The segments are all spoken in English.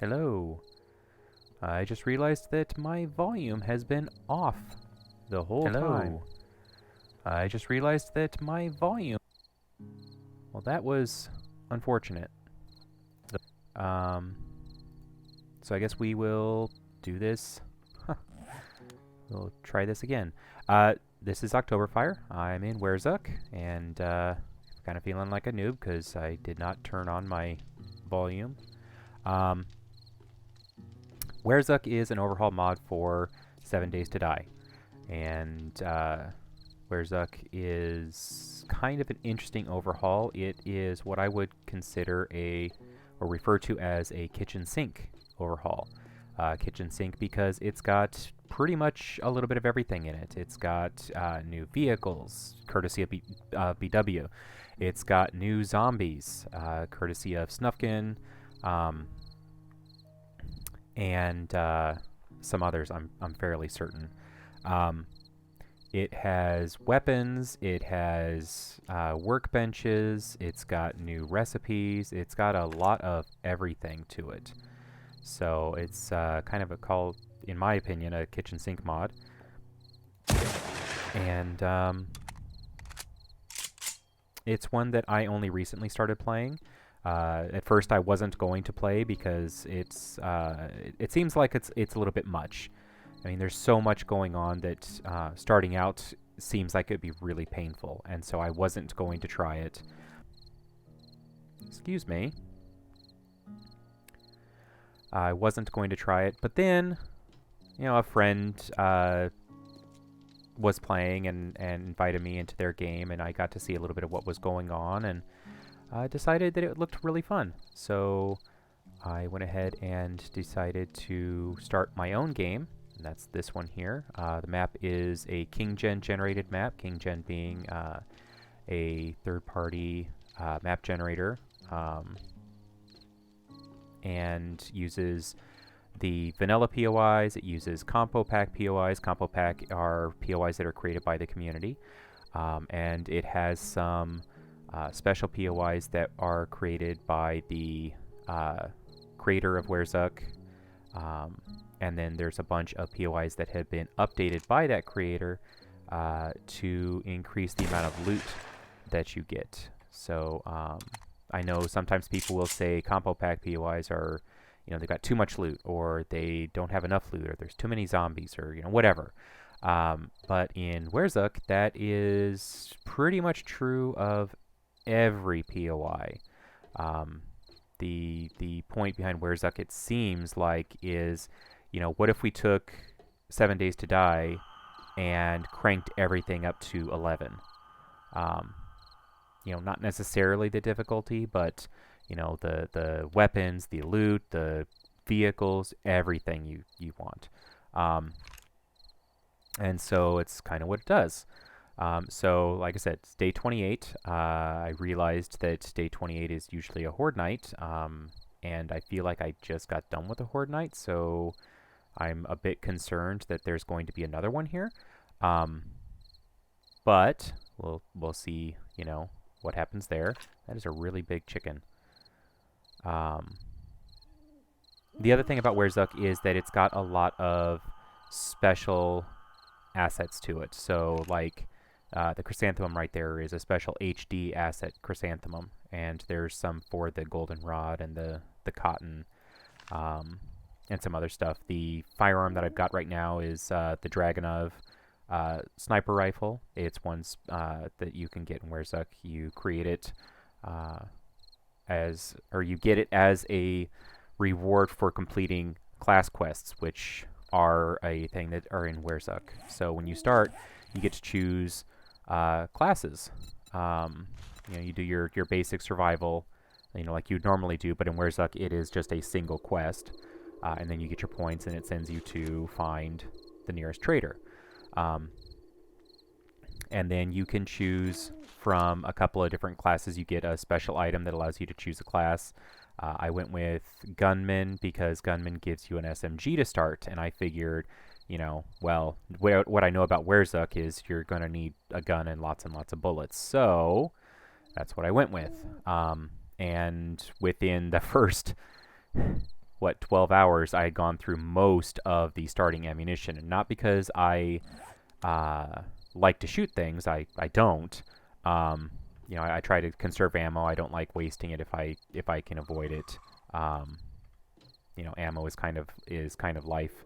Hello. I just realized that my volume has been off the whole time. I just realized that my volume... Well, that was unfortunate. So I guess we will do this. We'll try this again. This is Oktoberfire. I'm in War3zuk, and kind of feeling like a noob because I did not turn on my volume. War3zuk is an overhaul mod for 7 Days to Die, and War3zuk is kind of an interesting overhaul. It is what I would consider or refer to as a kitchen sink overhaul. Kitchen sink because it's got pretty much a little bit of everything in it. It's got new vehicles, courtesy of BW. It's got new zombies, courtesy of Snufkin, and some others, I'm fairly certain. It has weapons, it has workbenches, it's got new recipes, it's got a lot of everything to it. So it's kind of in my opinion, a kitchen sink mod. And it's one that I only recently started playing. At first I wasn't going to play because it seems like it's a little bit much. I mean, there's so much going on that starting out seems like it'd be really painful, and so I wasn't going to try it. Excuse me. I wasn't going to try it, but then, you know, a friend was playing and invited me into their game, and I got to see a little bit of what was going on, and decided that it looked really fun. So I went ahead and decided to start my own game. And that's this one here. The map is a KingGen generated map, KingGen being a third-party map generator, and uses the vanilla POIs. It uses Compo Pack POIs. Compo Pack are POIs that are created by the community, and it has some special POIs that are created by the creator of War3zuk. And then there's a bunch of POIs that have been updated by that creator to increase the amount of loot that you get. So I know sometimes people will say Compo Pack POIs are, you know, they've got too much loot, or they don't have enough loot, or there's too many zombies, or, you know, whatever. But in War3zuk, that is pretty much true of every POI. The point behind War3zuk, it seems like, is, you know, what if we took 7 Days to Die and cranked everything up to 11? You know, not necessarily the difficulty, but, you know, the weapons, the loot, the vehicles, everything you want. And so it's kind of what it does. So, like I said, it's day 28. I realized that day 28 is usually a Horde night, and I feel like I just got done with a Horde night, so I'm a bit concerned that there's going to be another one here. But we'll see, you know, what happens there. That is a really big chicken. The other thing about War3zuk is that it's got a lot of special assets to it. So, like, the chrysanthemum right there is a special HD asset chrysanthemum, and there's some for the goldenrod and the cotton, and some other stuff. The firearm that I've got right now is the Dragonov sniper rifle. It's one that you can get in War3zuk. You create it you get it as a reward for completing class quests, which are a thing that are in War3zuk. So when you start, you get to choose classes. You know, you do your basic survival, you know, like you'd normally do, but in War3zuk it is just a single quest, and then you get your points, and it sends you to find the nearest trader. And then you can choose from a couple of different classes. You get a special item that allows you to choose a class. I went with Gunman because Gunman gives you an SMG to start, and I figured, you know, well, what I know about War3zuk is you're going to need a gun and lots of bullets. So that's what I went with. And within the first what, 12 hours, I had gone through most of the starting ammunition. And not because I like to shoot things. I don't. You know, I try to conserve ammo. I don't like wasting it if I can avoid it. You know, ammo is kind of life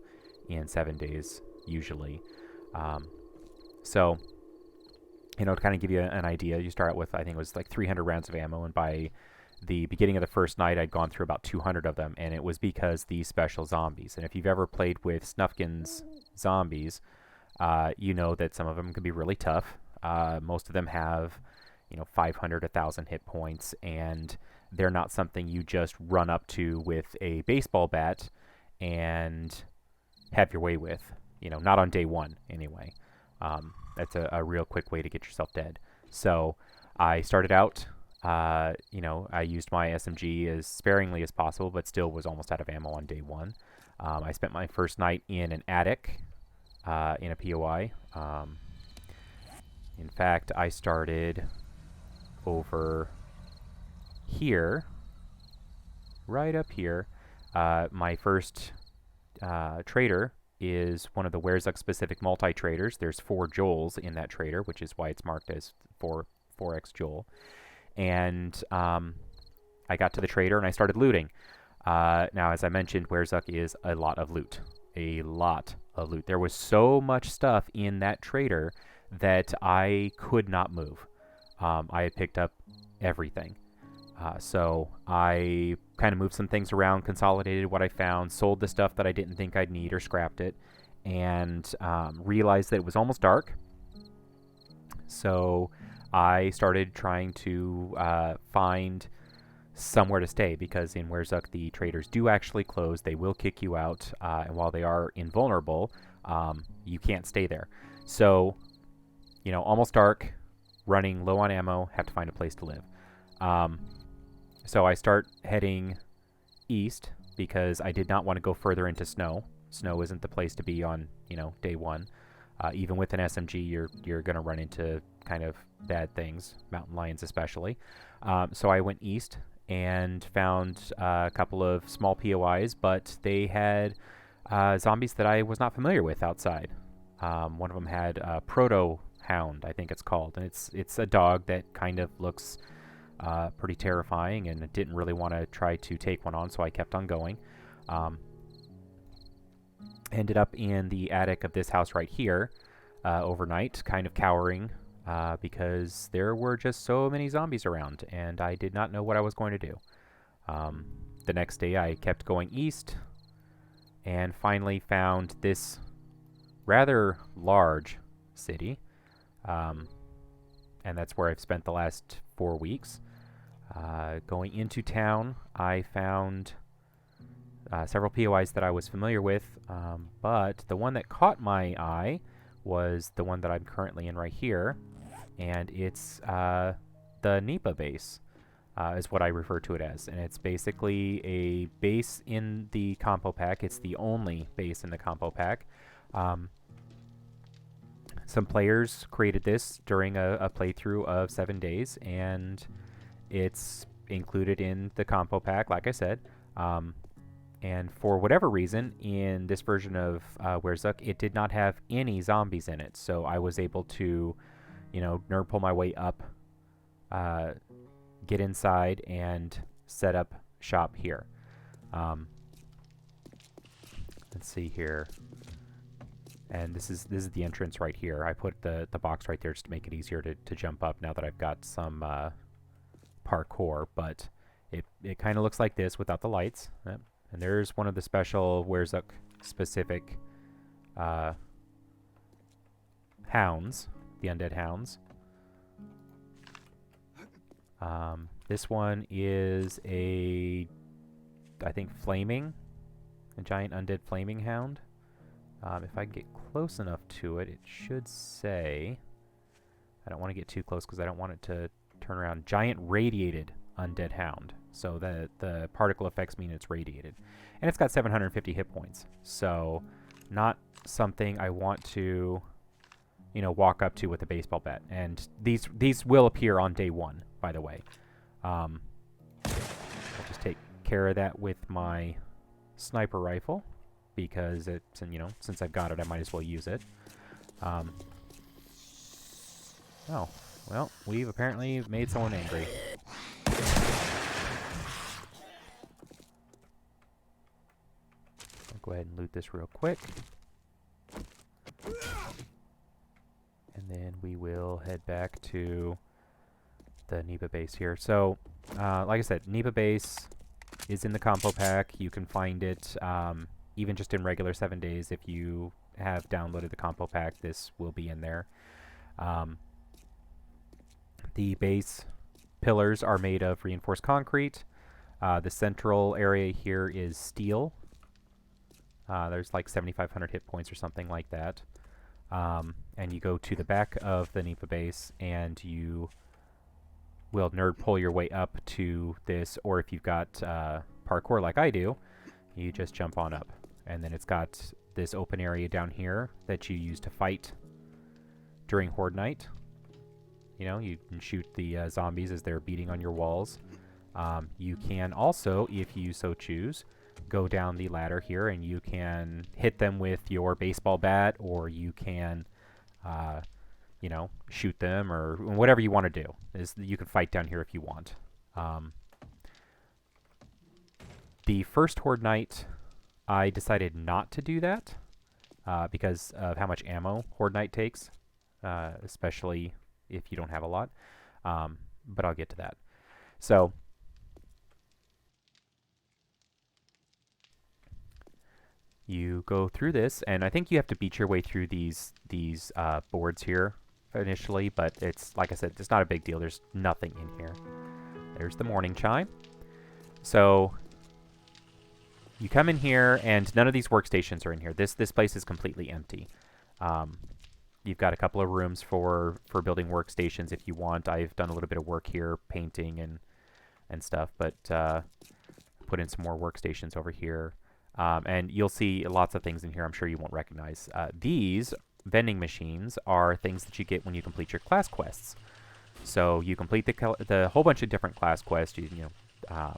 in 7 days usually. So, you know, to kind of give you an idea, you start out with, I think it was like 300 rounds of ammo, and by the beginning of the first night, I'd gone through about 200 of them, and it was because these special zombies. And if you've ever played with Snufkin's zombies, you know that some of them can be really tough. Most of them have, you know, 500, 1,000 hit points, and they're not something you just run up to with a baseball bat and have your way with. You know, not on day one, anyway. That's a real quick way to get yourself dead. So I started out, you know, I used my SMG as sparingly as possible, but still was almost out of ammo on day one. I spent my first night in an attic, in a POI. In fact, I started over here, right up here. My first trader is one of the War3zuk specific multi-traders. There's 4 Joels in that trader, which is why it's marked as 4x Joel. And I got to the trader and I started looting. Now, as I mentioned, War3zuk is a lot of loot. A lot of loot. There was so much stuff in that trader that I could not move. I had picked up everything. So I kind of moved some things around, consolidated what I found, sold the stuff that I didn't think I'd need or scrapped it, and realized that it was almost dark. So I started trying to find somewhere to stay, because in War3zuk the traders do actually close. They will kick you out, and while they are invulnerable, you can't stay there. So, you know, almost dark, running low on ammo, have to find a place to live. So I start heading east because I did not want to go further into snow. Snow isn't the place to be on, you know, day one. Even with an SMG, you're going to run into kind of bad things, mountain lions especially. So I went east and found a couple of small POIs, but they had zombies that I was not familiar with outside. One of them had a proto hound, I think it's called, and it's a dog that kind of looks pretty terrifying, and didn't really want to try to take one on, so I kept on going. Ended up in the attic of this house right here overnight, kind of cowering because there were just so many zombies around, and I did not know what I was going to do. The next day I kept going east, and finally found this rather large city, and that's where I've spent the last 4 weeks. Going into town, I found several POIs that I was familiar with, but the one that caught my eye was the one that I'm currently in right here, and it's the NEPA base, is what I refer to it as, and it's basically a base in the Compo pack. It's the only base in the Compo pack. Some players created this during a playthrough of 7 days, and it's included in the Compo pack, like I said. And for whatever reason, in this version of War3zuk, it did not have any zombies in it. So I was able to, you know, nerd pull my way up, get inside, and set up shop here. Let's see here. And this is the entrance right here. I put the box right there just to make it easier to jump up now that I've got some parkour, but it kind of looks like this without the lights. Yep. And there's one of the special War3zuk specific hounds, the undead hounds. This one is I think a giant undead flaming hound. If I get close enough to it, it should say, I don't want to get too close because I don't want it to turn around, giant radiated undead hound. So the particle effects mean it's radiated. And it's got 750 hit points. So not something I want to, you know, walk up to with a baseball bat. And these will appear on day one, by the way. I'll just take care of that with my sniper rifle because it's, and, you know, since I've got it, I might as well use it. Oh, well, we've apparently made someone angry. I'll go ahead and loot this real quick. And then we will head back to the NEPA base here. So, like I said, NEPA base is in the Compo pack. You can find it even just in regular 7 days. If you have downloaded the Compo pack, this will be in there. The base pillars are made of reinforced concrete. The central area here is steel. There's like 7,500 hit points or something like that. And you go to the back of the NEPA base and you will nerd pull your way up to this, or if you've got parkour like I do, you just jump on up. And then it's got this open area down here that you use to fight during Horde Night. You know, you can shoot the zombies as they're beating on your walls. You can also, if you so choose, go down the ladder here and you can hit them with your baseball bat, or you can, you know, shoot them, or whatever you want to do. You can fight down here if you want. The first Horde Night, I decided not to do that because of how much ammo Horde Night takes, especially if you don't have a lot. But I'll get to that. So, you go through this, and I think you have to beat your way through these boards here initially, but it's, like I said, it's not a big deal. There's nothing in here. There's the morning chime. So, you come in here, and none of these workstations are in here. This place is completely empty. You've got a couple of rooms for building workstations if you want. I've done a little bit of work here, painting and stuff, but put in some more workstations over here. And you'll see lots of things in here I'm sure you won't recognize. These vending machines are things that you get when you complete your class quests. So you complete the whole bunch of different class quests, you know,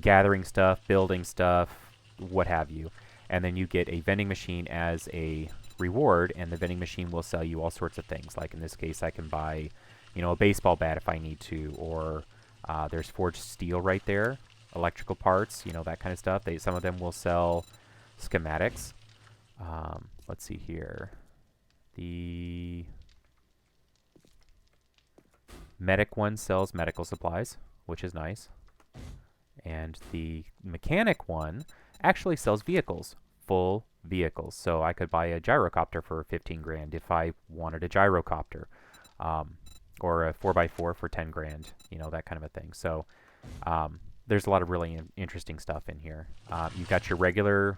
gathering stuff, building stuff, what have you. And then you get a vending machine as a reward, and the vending machine will sell you all sorts of things. Like in this case, I can buy, you know, a baseball bat if I need to, or there's forged steel right there, electrical parts, you know, that kind of stuff. Some of them will sell schematics. Let's see here. The medic one sells medical supplies, which is nice. And the mechanic one actually sells vehicles, full vehicles. So I could buy a gyrocopter for 15 grand if I wanted a gyrocopter, or a 4x4 for 10 grand, you know, that kind of a thing. So there's a lot of really interesting stuff in here. You've got your regular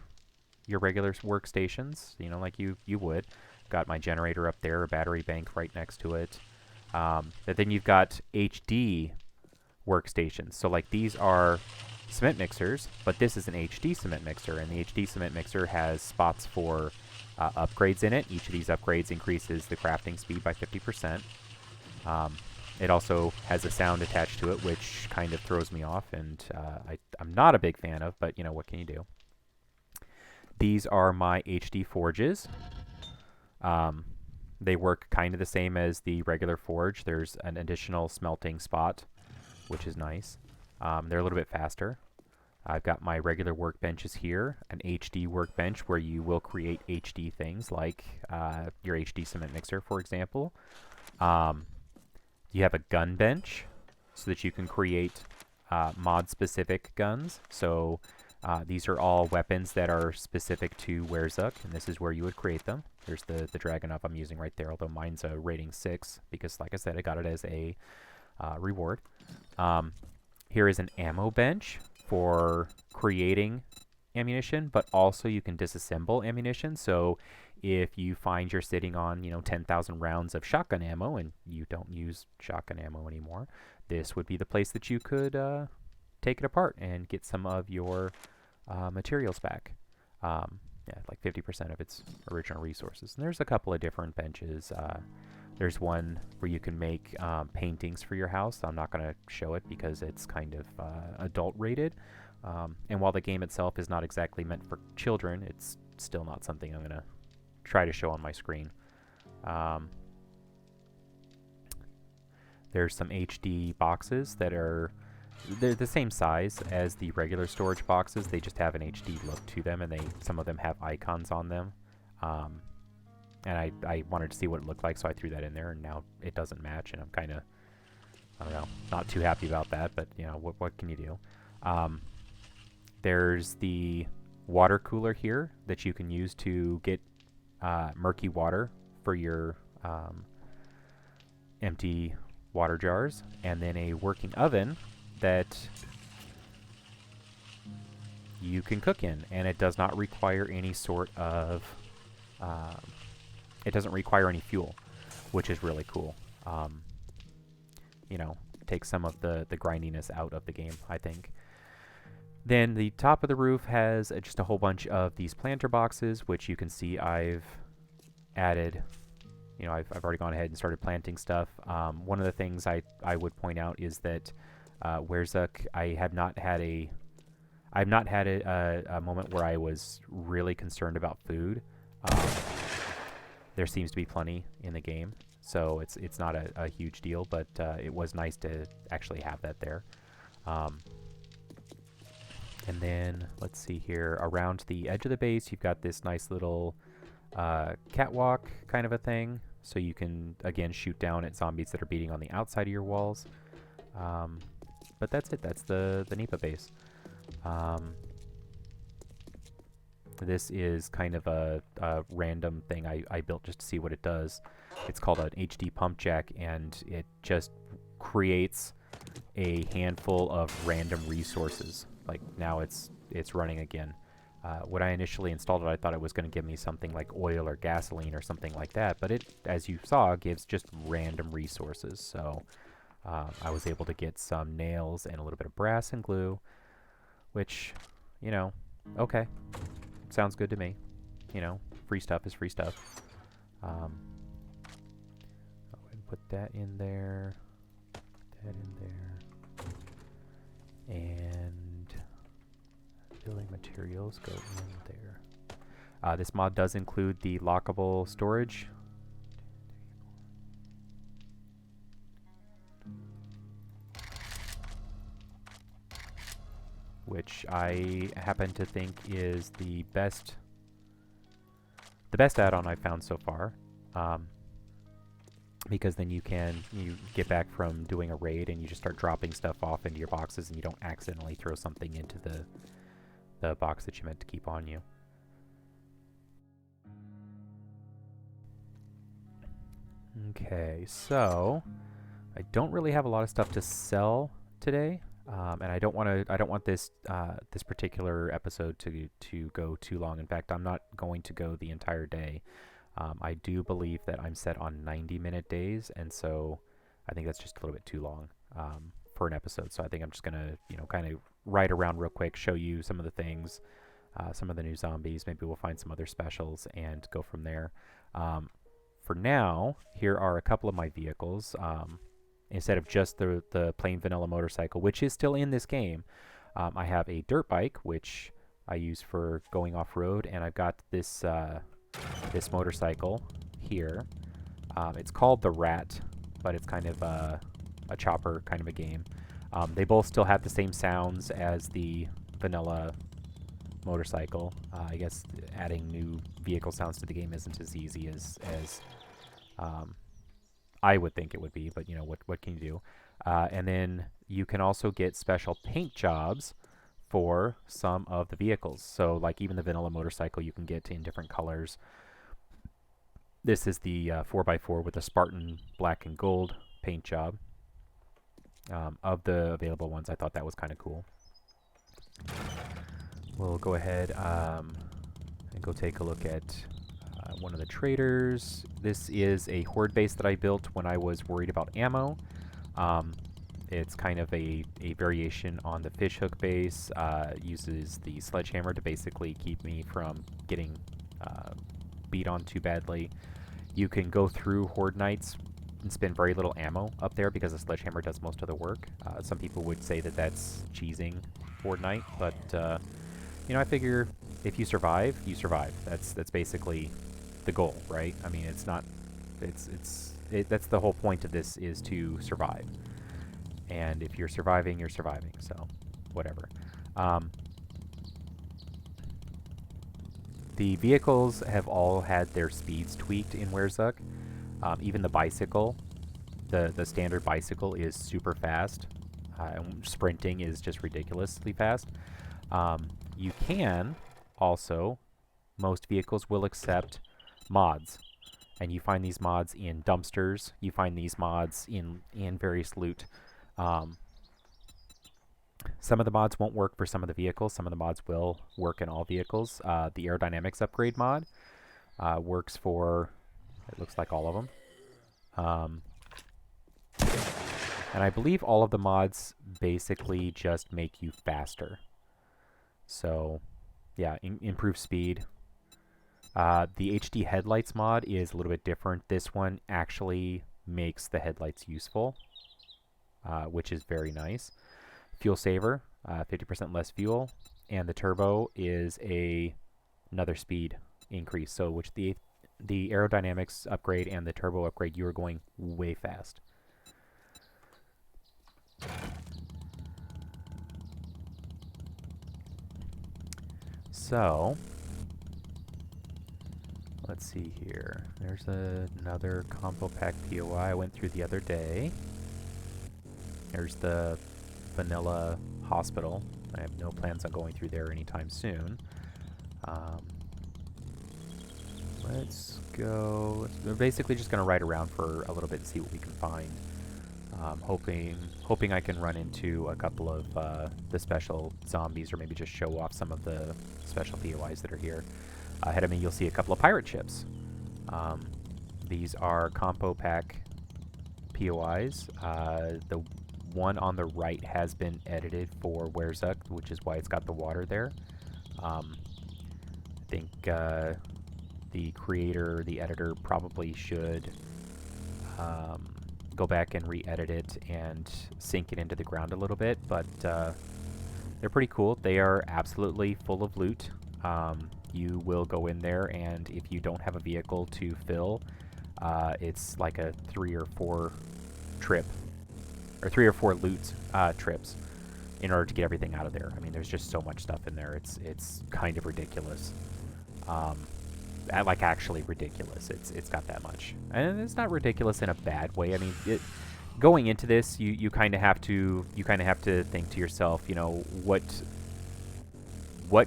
workstations, you know, like you would. Got my generator up there, a battery bank right next to it. But then you've got HD workstations. So like these are cement mixers, but this is an HD cement mixer, and the HD cement mixer has spots for upgrades in it. Each of these upgrades increases the crafting speed by 50%. It also has a sound attached to it, which kind of throws me off, and I'm not a big fan of, but you know, what can you do? These are my HD forges. They work kind of the same as the regular forge. There's an additional smelting spot, which is nice. They're a little bit faster. I've got my regular workbenches here, an HD workbench where you will create HD things like your HD cement mixer, for example. You have a gun bench so that you can create mod-specific guns. So these are all weapons that are specific to War3zuk, and this is where you would create them. There's the Dragunov I'm using right there, although mine's a rating 6 because, like I said, I got it as a reward. Here is an ammo bench for creating ammunition, but also you can disassemble ammunition. So if you find you're sitting on, you know, 10,000 rounds of shotgun ammo and you don't use shotgun ammo anymore, this would be the place that you could take it apart and get some of your materials back. Yeah, like 50% of its original resources. And there's a couple of different benches. There's one where you can make paintings for your house. I'm not going to show it because it's kind of adult rated, And while the game itself is not exactly meant for children, it's still not something I'm going to try to show on my screen. There's some HD boxes that they're the same size as the regular storage boxes. They just have an HD look to them, and some of them have icons on them. And I wanted to see what it looked like, so I threw that in there, and now it doesn't match, and I'm kind of, I don't know, not too happy about that, but, you know, what can you do? There's the water cooler here that you can use to get murky water for your empty water jars, and then a working oven that you can cook in, and it does not require any sort of it doesn't require any fuel, which is really cool. You know, takes some of the grindiness out of the game, I think. Then the top of the roof has just a whole bunch of these planter boxes, which you can see I've added. You know, I've already gone ahead and started planting stuff. One of the things I would point out is that War3zuk, I've not had a moment where I was really concerned about food. There seems to be plenty in the game, so it's not a huge deal, but it was nice to actually have that there. And then, let's see here, around the edge of the base, you've got this nice little catwalk kind of a thing, so you can, again, shoot down at zombies that are beating on the outside of your walls. But that's it. That's the NEPA base. This is kind of a random thing I built just to see what it does. It's called an HD pump jack, and it just creates a handful of random resources. Like now it's running again. When I initially installed it, I thought it was going to give me something like oil or gasoline or something like that, but it, as you saw, gives just random resources. So I was able to get some nails and a little bit of brass and glue, which, you know, okay, sounds good to me. You know, free stuff is free stuff. I'll go ahead and put that in there, that in there, and building materials go in there. This mod does include the lockable storage. Which I happen to think is the best add-on I've found so far. Because then you get back from doing a raid and you just start dropping stuff off into your boxes, and you don't accidentally throw something into the box that you meant to keep on you. Okay, so I don't really have a lot of stuff to sell today, and I don't want this this particular episode to go too long. In fact, I'm not going to go the entire day. I do believe that I'm set on 90-minute days, and so I think that's just a little bit too long for an episode. So I think I'm just gonna, you know, kind of ride around real quick, show you some of the things, some of the new zombies. Maybe we'll find some other specials and go from there. For now, here are a couple of my vehicles. Instead of just the plain vanilla motorcycle, which is still in this game, I have a dirt bike, which I use for going off-road, and I've got this this motorcycle here. It's called the Rat, but it's kind of a chopper kind of a game. They both still have the same sounds as the vanilla motorcycle. I guess adding new vehicle sounds to the game isn't as easy as I would think it would be, but you know, what can you do? And then you can also get special paint jobs for some of the vehicles. So like even the vanilla motorcycle you can get in different colors. This is the 4x4 with a Spartan black and gold paint job. Of the available ones, I thought that was kind of cool. We'll go ahead and go take a look at one of the traders. This is a horde base that I built when I was worried about ammo. It's kind of a variation on the fishhook base. Uses the sledgehammer to basically keep me from getting beat on too badly. You can go through horde nights and spend very little ammo up there because the sledgehammer does most of the work. Some people would say that that's cheesing Fortnite, but you know, I figure if you survive, you survive. That's basically the goal, right? I mean, it's not. That's the whole point of this, is to survive. And if you're surviving, you're surviving. So, whatever. The vehicles have all had their speeds tweaked in War3zuk. Even the bicycle, the standard bicycle is super fast. Sprinting is just ridiculously fast. You can also, most vehicles will accept mods. And you find these mods in dumpsters. You find these mods in various loot. Some of the mods won't work for some of the vehicles. Some of the mods will work in all vehicles. The aerodynamics upgrade mod works for, it looks like, all of them. And I believe all of the mods basically just make you faster. So, yeah, improve speed. The HD headlights mod is a little bit different. This one actually makes the headlights useful, which is very nice. Fuel saver, 50% less fuel, and the turbo is another speed increase. So, which the aerodynamics upgrade and the turbo upgrade, you are going way fast. So, let's see here. There's another Compo Pack POI I went through the other day. There's the vanilla hospital. I have no plans on going through there anytime soon. Let's go. We're basically just going to ride around for a little bit and see what we can find. Hoping I can run into a couple of the special zombies, or maybe just show off some of the special POIs that are here. Ahead of me, you'll see a couple of pirate ships. These are Compo Pack POIs. The one on the right has been edited for War3zuk, which is why it's got the water there. I think the creator, the editor, probably should go back and re-edit it and sink it into the ground a little bit, but they're pretty cool. They are absolutely full of loot. You will go in there, and if you don't have a vehicle to fill, it's like a 3 or 4 trip, or 3 or 4 loot trips in order to get everything out of there. I mean, there's just so much stuff in there. It's kind of ridiculous. Like, actually ridiculous. It's got that much, and it's not ridiculous in a bad way. I mean, going into this, you kind of have to think to yourself, you know, what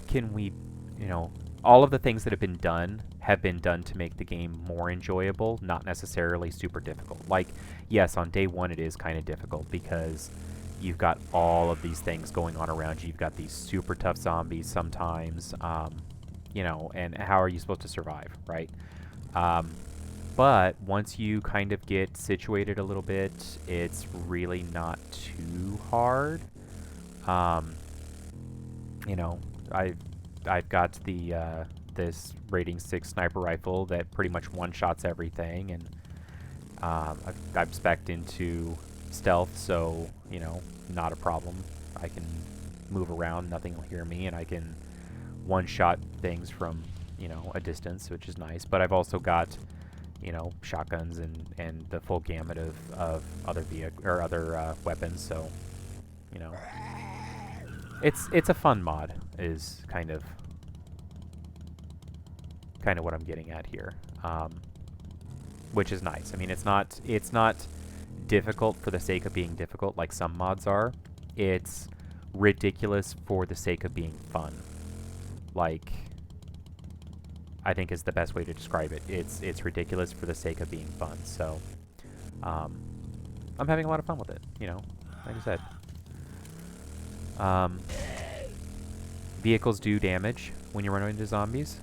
can we, you know, all of the things that have been done to make the game more enjoyable, not necessarily super difficult. Like, yes, on day one it is kind of difficult because you've got all of these things going on around you. You've got these super tough zombies sometimes. You know, and how are you supposed to survive, right? But once you kind of get situated a little bit, it's really not too hard. You know, I've got the this rating 6 sniper rifle that pretty much one-shots everything, and I've spec'd into stealth, so, you know, not a problem. I can move around, nothing will hear me, and I can one-shot things from, you know, a distance, which is nice. But I've also got, you know, shotguns and the full gamut of other weapons. So, you know, it's a fun mod, is kind of what I'm getting at here, which is nice. I mean, it's not difficult for the sake of being difficult like some mods are. It's ridiculous for the sake of being fun. Like, I think is the best way to describe it. It's ridiculous for the sake of being fun. So, I'm having a lot of fun with it, you know, like I said. Vehicles do damage when you run into zombies,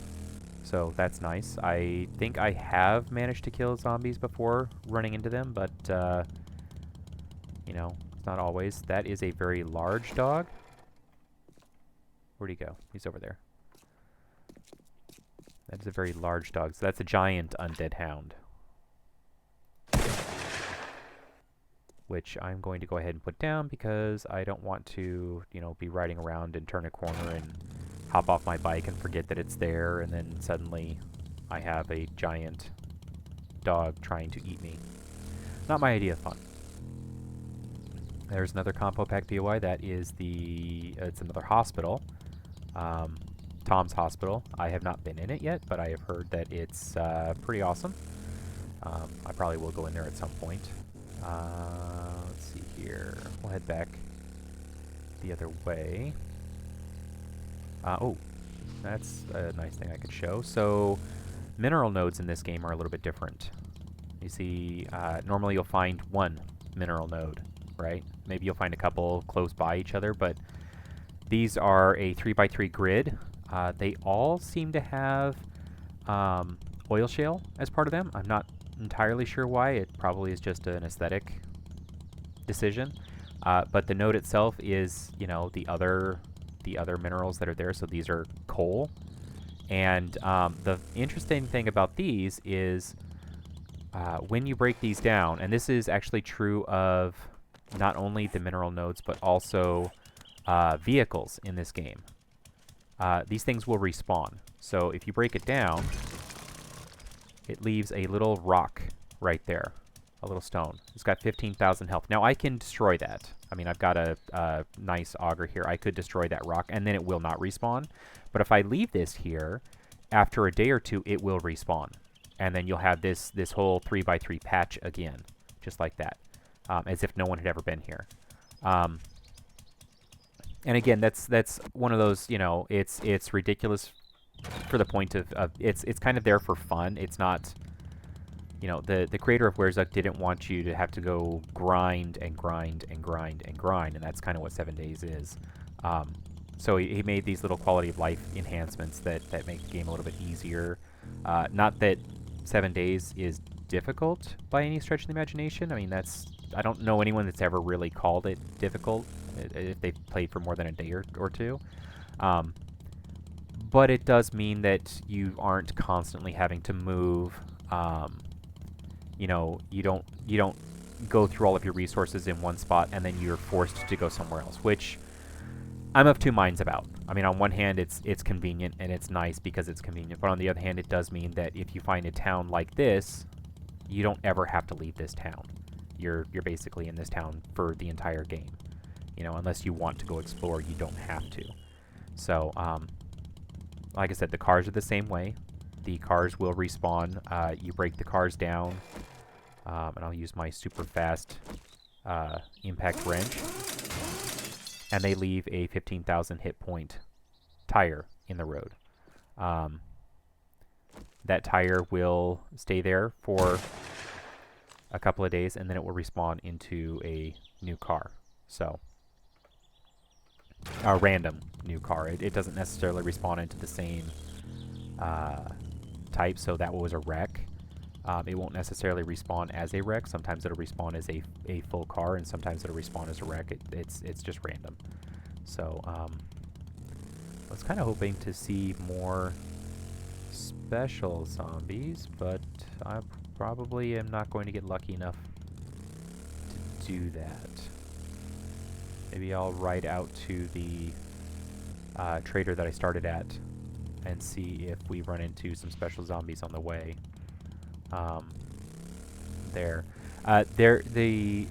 so that's nice. I think I have managed to kill zombies before running into them, but, you know, it's not always. That is a very large dog. Where'd he go? He's over there. That is a very large dog. So that's a giant undead hound. which I'm going to go ahead and put down because I don't want to, you know, be riding around and turn a corner and hop off my bike and forget that it's there, and then suddenly I have a giant dog trying to eat me. Not my idea of fun. There's another Compo Pack POI. That is it's another hospital. Tom's Hospital. I have not been in it yet, but I have heard that it's pretty awesome. I probably will go in there at some point. Let's see here. We'll head back the other way. Oh, that's a nice thing I could show. So, mineral nodes in this game are a little bit different. You see, normally you'll find one mineral node, right? Maybe you'll find a couple close by each other, but these are a 3x3 grid. They all seem to have oil shale as part of them. I'm not entirely sure why. It probably is just an aesthetic decision. But the node itself is, you know, the other minerals that are there. So these are coal. And the interesting thing about these is when you break these down, and this is actually true of not only the mineral nodes, but also vehicles in this game. These things will respawn. So if you break it down, it leaves a little rock right there, a little stone. It's got 15,000 health. Now I can destroy that. I mean, I've got a nice auger here. I could destroy that rock, and then it will not respawn. But if I leave this here, after a day or two, it will respawn. And then you'll have this whole 3x3 patch again, just like that. As if no one had ever been here. And again, that's one of those, you know, it's ridiculous for the point of it's kind of there for fun. It's not, you know, the creator of War3zuk didn't want you to have to go grind and grind and grind and grind, and that's kind of what 7 days is. So he made these little quality of life enhancements that make the game a little bit easier. Not that 7 days is difficult by any stretch of the imagination. I mean, I don't know anyone that's ever really called it difficult if they've played for more than a day or two. But it does mean that you aren't constantly having to move. You know, you don't go through all of your resources in one spot and then you're forced to go somewhere else, which I'm of two minds about. I mean, on one hand, it's convenient and it's nice because it's convenient, but on the other hand, it does mean that if you find a town like this, you don't ever have to leave this town. You're basically in this town for the entire game. You know, unless you want to go explore, you don't have to. So, like I said, the cars are the same way. The cars will respawn. You break the cars down, and I'll use my super fast impact wrench, and they leave a 15,000 hit point tire in the road. That tire will stay there for a couple of days, and then it will respawn into a new car. So, a random new car. It doesn't necessarily respawn into the same type, so that was a wreck. It won't necessarily respawn as a wreck. Sometimes it'll respawn as a full car, and sometimes it'll respawn as a wreck. It's just random. So, I was kind of hoping to see more special zombies, but I probably am not going to get lucky enough to do that. Maybe I'll ride out to the trader that I started at and see if we run into some special zombies on the way. The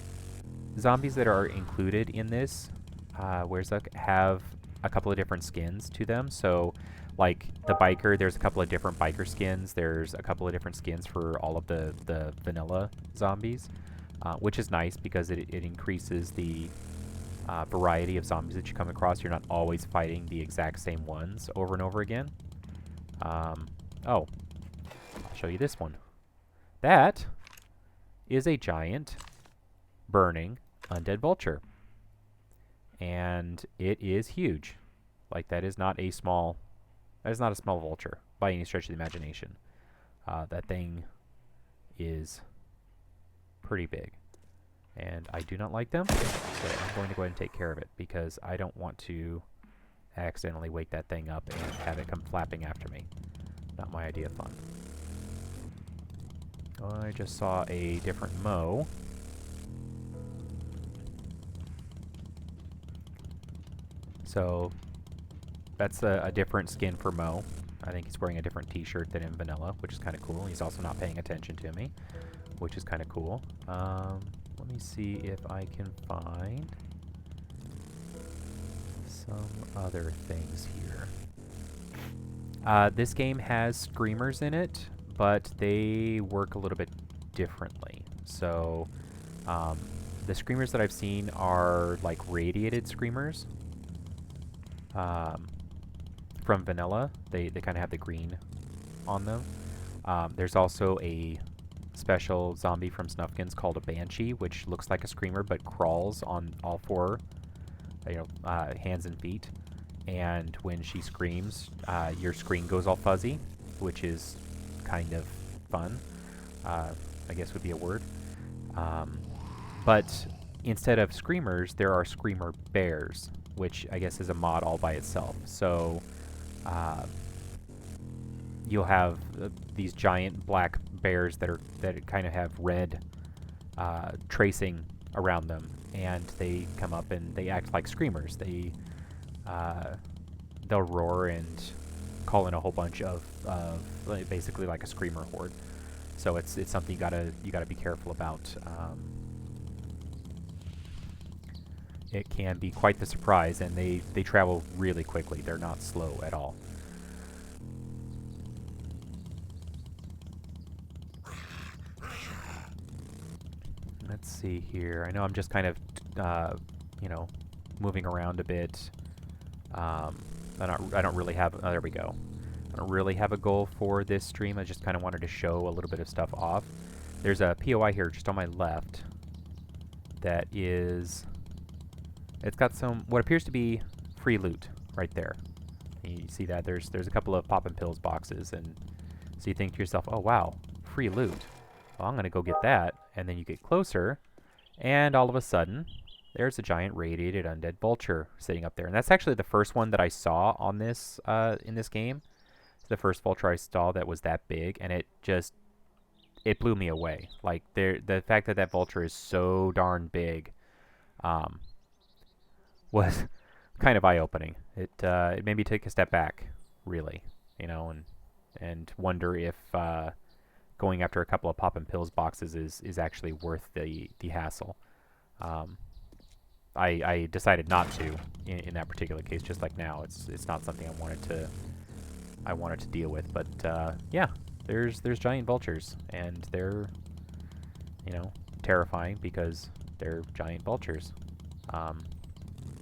zombies that are included in this War3zuk have a couple of different skins to them. So, like the biker, there's a couple of different biker skins. There's a couple of different skins for all of the vanilla zombies, which is nice because it increases the variety of zombies that you come across. You're not always fighting the exact same ones over and over again. Oh, I'll show you this one. That is a giant burning undead vulture. And it is huge. Like, that is not a small vulture by any stretch of the imagination. That thing is pretty big. And I do not like them, so I'm going to go ahead and take care of it because I don't want to accidentally wake that thing up and have it come flapping after me. Not my idea of fun. I just saw a different Mo. So that's a different skin for Mo. I think he's wearing a different t-shirt than in vanilla, which is kind of cool. He's also not paying attention to me, which is kind of cool. Let me see if I can find some other things here. This game has screamers in it, but they work a little bit differently. So the screamers that I've seen are like radiated screamers. From vanilla, they kind of have the green on them. There's also a special zombie from Snufkins called a Banshee, which looks like a screamer but crawls on all four, hands and feet. And when she screams, your screen goes all fuzzy, which is kind of fun, I guess would be a word. But instead of screamers, there are screamer bears, which I guess is a mod all by itself. So you'll have these giant black bears that kind of have red tracing around them, and they come up and they act like screamers. They'll roar and call in a whole bunch of basically like a screamer horde. So it's something you gotta be careful about. It can be quite the surprise, and they travel really quickly. They're not slow at all. Let's see here. I know I'm just kind of, moving around a bit. I don't really have. Oh, there we go. I don't really have a goal for this stream. I just kind of wanted to show a little bit of stuff off. There's a POI here just on my left that is. It's got some what appears to be free loot right there. You see that there's a couple of pop and pills boxes, and so you think to yourself, "Oh wow, free loot. Well, I'm gonna go get that." And then you get closer, and all of a sudden, there's a giant radiated undead vulture sitting up there. And that's actually the first one that I saw on this in this game. It's the first vulture I saw that was that big, and it blew me away. Like the fact that vulture is so darn big was kind of eye-opening. It made me take a step back, really, and wonder if going after a couple of pop and pills boxes is actually worth the hassle. I decided not to in that particular case. Just like now, it's not something I wanted to deal with. But yeah, there's giant vultures, and they're terrifying because they're giant vultures.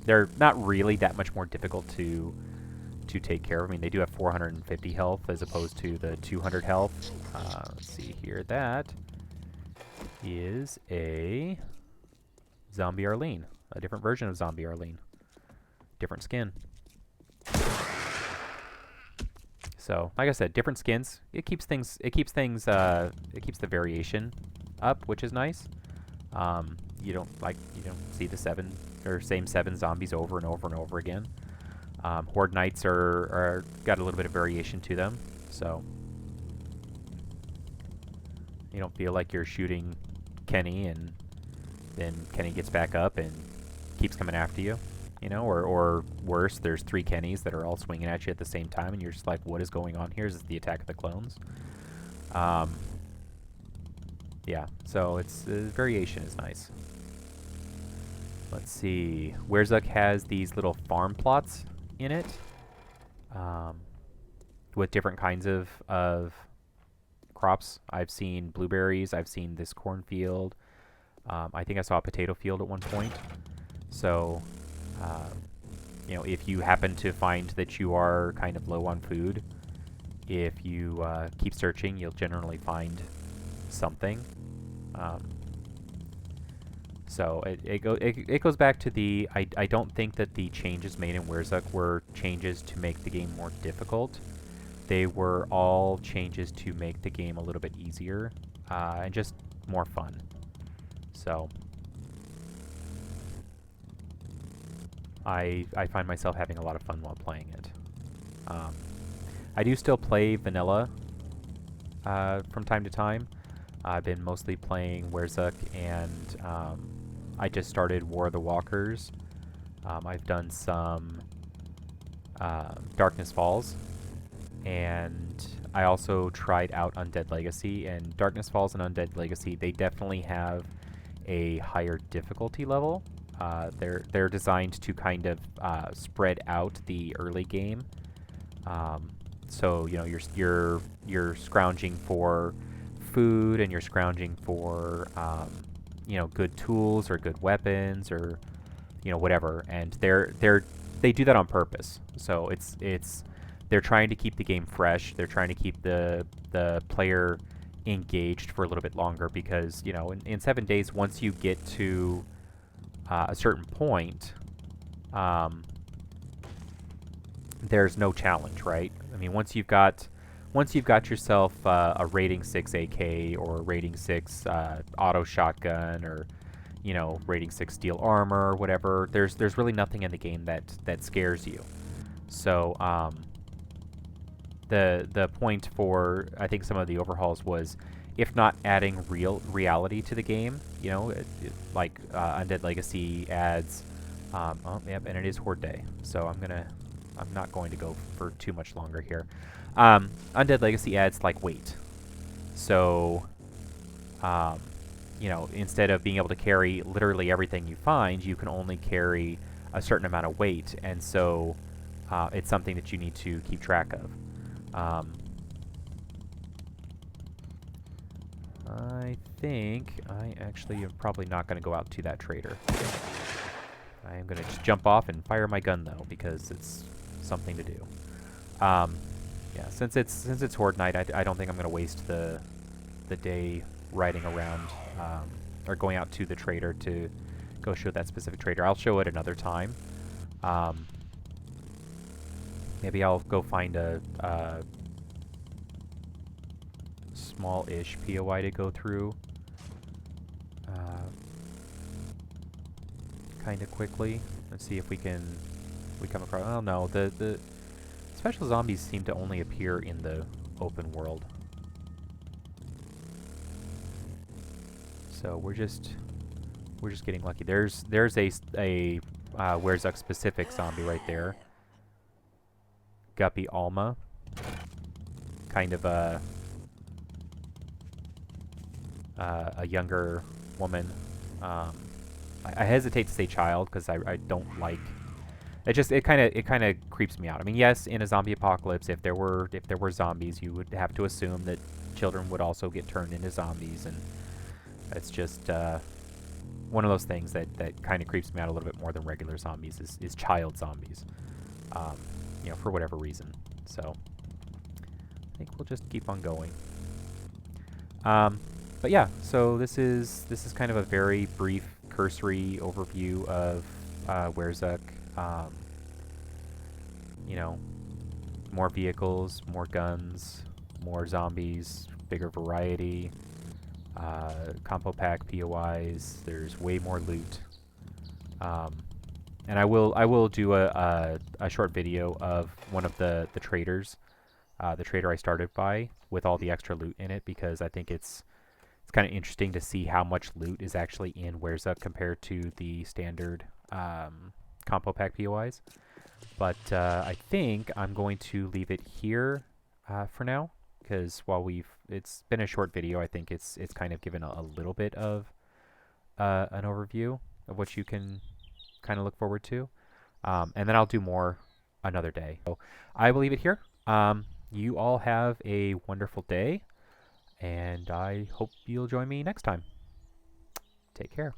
They're not really that much more difficult to take care of. I mean, they do have 450 health as opposed to the 200 health. Let's see here. That is a Zombie Arlene. A different version of Zombie Arlene. Different skin. So, like I said, different skins. It keeps the variation up, which is nice. You don't see the same seven zombies over and over and over again. Horde Knights are got a little bit of variation to them, so you don't feel like you're shooting Kenny and then Kenny gets back up and keeps coming after you, or worse, there's 3 Kennys that are all swinging at you at the same time, and you're just like, what is going on here? Is this the Attack of the Clones? Yeah, so variation is nice. Let's see. War3zuk has these little farm plots in it, with different kinds of crops. I've seen blueberries. I've seen this cornfield. I think I saw a potato field at one point. So, if you happen to find that you are kind of low on food, if you keep searching, you'll generally find something. So it goes back to I don't think that the changes made in War3zuk were changes to make the game more difficult. They were all changes to make the game a little bit easier and just more fun. So I find myself having a lot of fun while playing it. I do still play vanilla from time to time. I've been mostly playing War3zuk, and I just started War of the Walkers. I've done some Darkness Falls, and I also tried out Undead Legacy. And Darkness Falls and Undead Legacy, they definitely have a higher difficulty level. They're designed to kind of spread out the early game. So you know you're scrounging for food, and you're scrounging for you know, good tools or good weapons, or you know, whatever. And they do that on purpose. So it's they're trying to keep the game fresh. They're trying to keep the player engaged for a little bit longer, because you know, in 7 days, once you get to a certain point, there's no challenge, right? I mean, once you've got yourself a rating 6 AK, or a rating 6 auto shotgun, or you know, rating 6 steel armor, or whatever, there's really nothing in the game that scares you. So the point for, I think, some of the overhauls was, if not adding reality to the game, you know, like Undead Legacy adds, oh yep, and it is Horde Day, so I'm not going to go for too much longer here. Undead Legacy adds like weight, so you know, instead of being able to carry literally everything you find, you can only carry a certain amount of weight, and so it's something that you need to keep track of. I think I actually am probably not going to go out to that trader. I am going to just jump off and fire my gun, though, because it's something to do. Yeah, since it's Horde Night, I don't think I'm going to waste the day riding around, or going out to the trader to go show that specific trader. I'll show it another time. Maybe I'll go find a small-ish POI to go through kind of quickly and see if we come across. Oh no, the special zombies seem to only appear in the open world. So we're just getting lucky. There's a War3zuk specific zombie right there. Guppy Alma, kind of a younger woman. I hesitate to say child, because I don't like it. It kind of creeps me out. I mean, yes, in a zombie apocalypse, if there were zombies, you would have to assume that children would also get turned into zombies, and it's just one of those things that kind of creeps me out a little bit more than regular zombies is child zombies. You know, for whatever reason. So I think we'll just keep on going. But yeah, so this is kind of a very brief, cursory overview of War3zuk. You know, more vehicles, more guns, more zombies, bigger variety, compo pack POIs. There's way more loot. And I will do a short video of one of the traders, the trader I started by, with all the extra loot in it, because I think it's kind of interesting to see how much loot is actually in War3zuk compared to the standard compo pack POIs. But I think I'm going to leave it here for now, because while it's been a short video, I think it's kind of given a little bit of an overview of what you can kind of look forward to. And then I'll do more another day. So I will leave it here. You all have a wonderful day, and I hope you'll join me next time. Take care.